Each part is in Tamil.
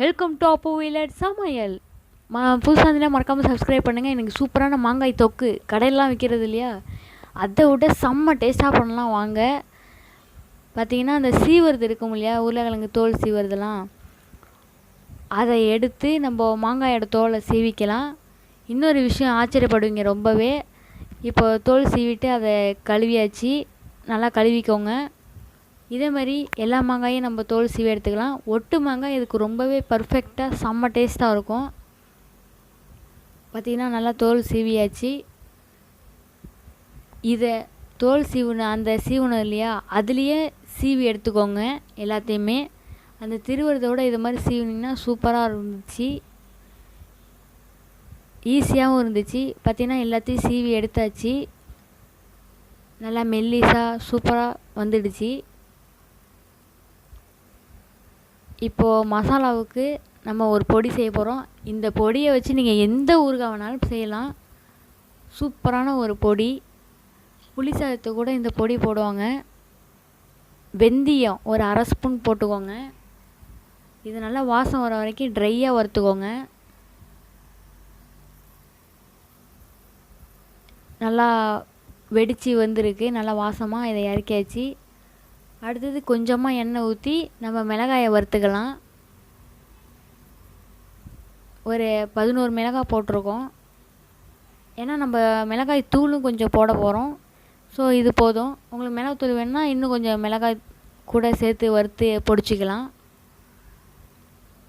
Welcome to appuvillagesamayal. புதுசாக இருந்தீங்கன்னா மறக்காமல் சப்ஸ்கிரைப் பண்ணுங்கள். எனக்கு சூப்பரான மாங்காய் தொக்கு கடையிலலாம் விற்கிறது இல்லையா, அதை விட செம்ம டேஸ்ட்டாக பண்ணலாம் வாங்க. பார்த்திங்கன்னா அந்த சீவரது இருக்கும் இல்லையா, உருளைக்கிழங்கு தோல் சீவரதெல்லாம், அதை எடுத்து நம்ம மாங்காயோட தோலை சீவிக்கலாம். இன்னொரு விஷயம் ஆச்சரியப்படுவீங்க ரொம்பவே. இப்போ தோல் சீவிட்டு அதை கழுவியாச்சு, நல்லா கழுவிக்கோங்க. இதே மாதிரி எல்லா மாங்காயும் நம்ம தோல் சீவி எடுத்துக்கலாம். ஒட்டு மாங்காய் இதுக்கு ரொம்பவே பர்ஃபெக்டாக செம்ம டேஸ்ட்டாக இருக்கும். பார்த்திங்கன்னா நல்லா தோல் சீவியாச்சு. இதை தோல் அந்த சீவனம் இல்லையா, அதுலேயே சீவி எடுத்துக்கோங்க எல்லாத்தையுமே. அந்த திருவருதோடு இது மாதிரி சீவினிங்கன்னா சூப்பராக இருந்துச்சு, ஈஸியாகவும் இருந்துச்சு. பார்த்திங்கன்னா எல்லாத்தையும் சீவி எடுத்தாச்சு, நல்லா மெல்லிஸாக சூப்பராக வந்துடுச்சு. இப்போது மசாலாவுக்கு நம்ம ஒரு பொடி செய்ய போகிறோம். இந்த பொடியை வச்சு நீங்கள் எந்த ஊறுகாய் வேணாலும் செய்யலாம். சூப்பரான ஒரு பொடி. புளி சாதத்தை கூட இந்த பொடி போடுவாங்க. வெந்தயம் ஒரு அரை ஸ்பூன் போட்டுக்கோங்க. இது நல்லா வாசம் வர வரைக்கும் ட்ரையாக வறுத்துக்கோங்க. நல்லா வெடித்து வந்திருக்கு, நல்லா வாசமாக. இதை இறக்கியாச்சு. அடுத்தது கொஞ்சமாக எண்ணெய் ஊற்றி நம்ம மிளகாயை வறுத்துக்கலாம். ஒரு 11 மிளகாய் போட்டிருக்கோம். ஏன்னா நம்ம மிளகாய் தூளும் கொஞ்சம் போட போகிறோம். ஸோ இது போதும். உங்களுக்கு மிளகாய் தூள் வேணுன்னா இன்னும் கொஞ்சம் மிளகாய் கூட சேர்த்து வறுத்து பொடிச்சிக்கலாம்.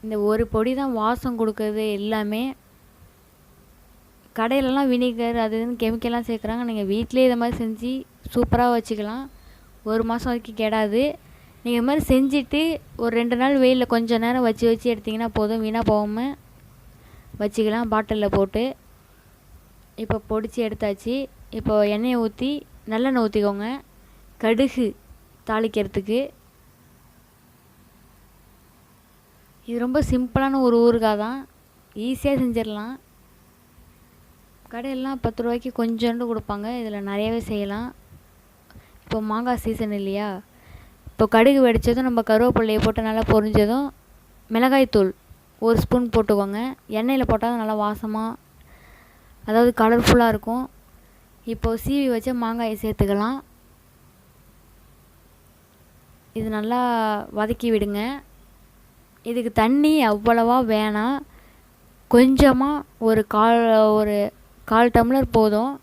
இந்த ஒரு பொடி தான் வாசம் கொடுக்குறது எல்லாமே. கடையிலலாம் வினிகர் அது இதுன்னு கெமிக்கல்லாம் சேர்க்குறாங்க. நீங்கள் வீட்டிலே இதை மாதிரி செஞ்சு சூப்பராக வச்சுக்கலாம். 1 மாதம் வரைக்கும் கெடாது. நீங்கள் இது மாதிரி செஞ்சுட்டு ஒரு 2 நாள் வெயிலில் கொஞ்சம் நேரம் வச்சு எடுத்திங்கன்னா போதும், வீணாக போகாமல் வச்சுக்கலாம் பாட்டிலில் போட்டு. இப்போ பொடிச்சு எடுத்தாச்சு. இப்போ எண்ணெயை ஊற்றி நல்லெண்ணெய் ஊற்றிக்கோங்க, கடுகு தாளிக்கிறதுக்கு. இது ரொம்ப சிம்பிளான ஒரு ஊறுகாய் தான், ஈஸியாக செஞ்சிடலாம். கடையெல்லாம் 10 ரூபாய்க்கு கொஞ்சோண்டு கொடுப்பாங்க, இதில் நிறையவே செய்யலாம். இப்போ மாங்காய் சீசன் இல்லையா, இப்போ கடுகு வெடித்ததும் நம்ம கருவேப்பிலையை போட்டு நல்லா பொரிஞ்சதும் மிளகாய்த்தூள் 1 ஸ்பூன் போட்டுக்கோங்க. எண்ணெயில் போட்டால் நல்லா வாசமாக, அதாவது கலர்ஃபுல்லாக இருக்கும். இப்போது சீவி வச்ச மாங்காயை சேர்த்துக்கலாம். இது நல்லா வதக்கி விடுங்க. இதுக்கு தண்ணி அவ்வளவா வேணாம், கொஞ்சமாக ஒரு கால் டம்ளர் போதும்.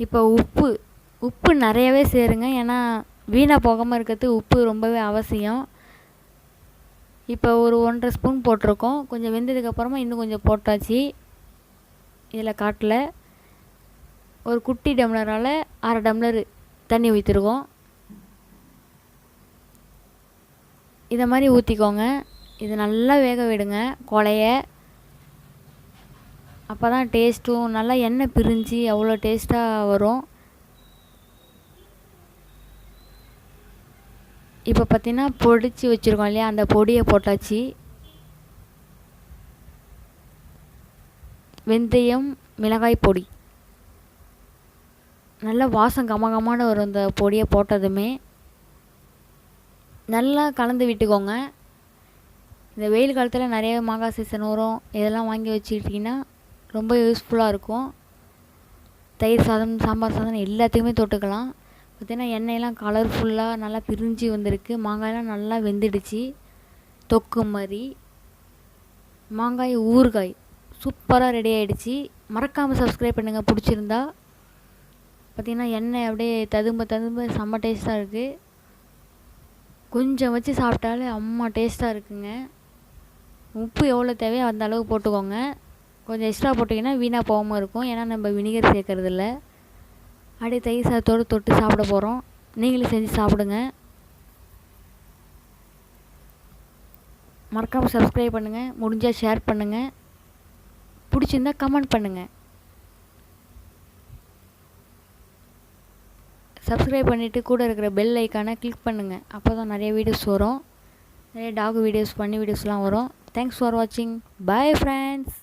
இப்போ உப்பு நிறையவே சேருங்க, ஏன்னா வீணாக போகாமல் இருக்கிறதுக்கு உப்பு ரொம்பவே அவசியம். இப்போ ஒரு 1.5 ஸ்பூன் போட்டிருக்கோம். கொஞ்சம் வெந்ததுக்கப்புறமா இன்னும் கொஞ்சம் போட்டாச்சு. இதில் காட்டில் ஒரு குட்டி டம்ளரால் 1/2 டம்ளர் தண்ணி ஊற்றிருக்கோம். இதை மாதிரி ஊற்றிக்கோங்க. இது நல்லா வேக விடுங்க கொலைய. அப்போ தான் டேஸ்ட்டும் நல்லா எண்ணெய் பிரிஞ்சு அவ்வளோ டேஸ்ட்டாக வரும். இப்போ பார்த்திங்கன்னா பொடிச்சு வச்சுருக்கோம் இல்லையா, அந்த பொடியை போட்டாச்சு. வெந்தயம் மிளகாய் பொடி நல்லா வாசம் கமகமான வரும். இந்த பொடியை போட்டதுமே நல்லா கலந்து விட்டுக்கோங்க. இந்த வெயில் காலத்தில் நிறைய மாங்காய் சீசன் வரும், இதெல்லாம் வாங்கி வச்சுக்கிட்டிங்கன்னா ரொம்ப யூஸ்ஃபுல்லாக இருக்கும். தயிர் சாதம், சாம்பார் சாதம் எல்லாத்துக்குமே தொட்டுக்கலாம். பார்த்திங்கன்னா எண்ணெயெல்லாம் கலர்ஃபுல்லாக நல்லா பிரிஞ்சு வந்திருக்கு. மாங்காயெல்லாம் நல்லா வெந்துடுச்சு, தொக்கு மாதிரி. மாங்காய் ஊறுகாய் சூப்பராக ரெடி ஆகிடுச்சு. மறக்காமல் சப்ஸ்கிரைப் பண்ணுங்கள் பிடிச்சிருந்தா. பார்த்திங்கன்னா எண்ணெய் அப்படியே ததும்ப செம்ம டேஸ்ட்டாக இருக்குது. கொஞ்சம் வச்சு சாப்பிட்டாலே அம்மா டேஸ்ட்டாக இருக்குங்க. உப்பு எவ்வளோ தேவையோ அந்த அளவு போட்டுக்கோங்க. கொஞ்சம் எக்ஸ்ட்ரா போட்டிங்கன்னா வீணாக போகாமல் இருக்கும், ஏன்னா நம்ம வினிகர் சேர்க்கறதில்ல. அப்படியே தயிர் சாதத்தோடு தொட்டு சாப்பிட போகிறோம். நீங்களும் செஞ்சு சாப்பிடுங்க. மறக்காமல் சப்ஸ்கிரைப் பண்ணுங்கள், முடிஞ்சால் ஷேர் பண்ணுங்கள், பிடிச்சிருந்தா கமெண்ட் பண்ணுங்கள். சப்ஸ்கிரைப் பண்ணிவிட்டு கூட இருக்கிற பெல் ஐக்கானை கிளிக் பண்ணுங்கள். அப்போ தான் நிறைய வீடியோஸ் வரும், நிறைய டாக் வீடியோஸ், பண்ணி வீடியோஸ்லாம் வரும். தேங்க்ஸ் ஃபார் வாட்சிங். Bye friends.